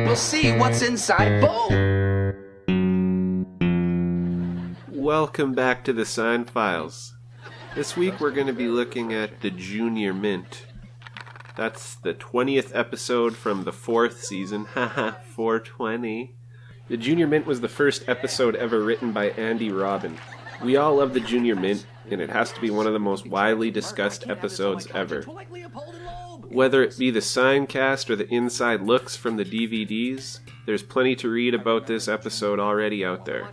We'll see what's inside Bo. Welcome back to the Sein-Files. This week we're going to be looking at the Junior Mint. That's the 20th episode from the 4th season. Haha, 420. The Junior Mint was the first episode ever written by Andy Robin. We all love the Junior Mint, and it has to be one of the most widely discussed episodes ever. Whether it be the Signcast or the inside looks from the DVDs, there's plenty to read about this episode already out there.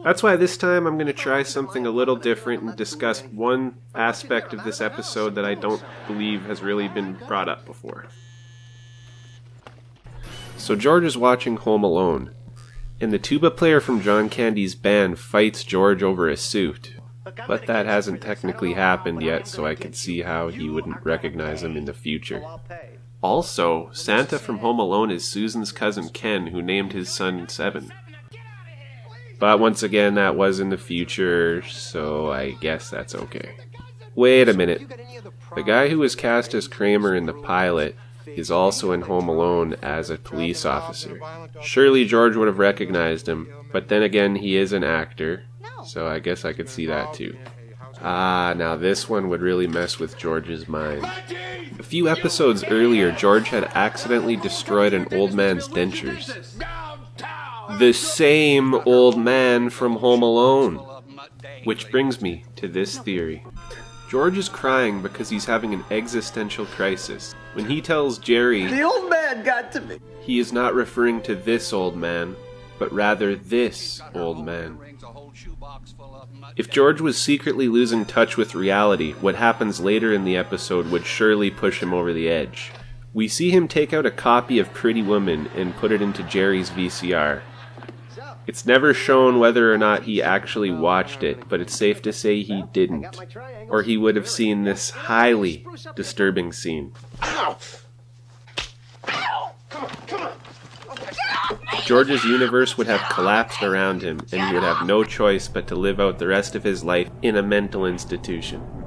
That's why this time I'm going to try something a little different and discuss one aspect of this episode that I don't believe has really been brought up before. So George is watching Home Alone, and the tuba player from John Candy's band fights George over a suit. But that hasn't technically happened yet, so I could see how he wouldn't recognize him in the future. Also, Santa from Home Alone is Susan's cousin Ken, who named his son Seven. But once again, that was in the future, so I guess that's okay. Wait a minute. The guy who was cast as Kramer in the pilot is also in Home Alone as a police officer. Surely George would have recognized him, but then again, he is an actor, so I guess I could see that too. Now this one would really mess with George's mind. A few episodes earlier, George had accidentally destroyed an old man's dentures. The same old man from Home Alone. Which brings me to this theory. George is crying because he's having an existential crisis. When he tells Jerry, The old man got to me. he is not referring to this old man, but rather this old man. If George was secretly losing touch with reality, what happens later in the episode would surely push him over the edge. We see him take out a copy of Pretty Woman and put it into Jerry's VCR. It's never shown whether or not he actually watched it, but it's safe to say he didn't, or he would have seen this highly disturbing scene. George's universe would have collapsed around him, and he would have no choice but to live out the rest of his life in a mental institution.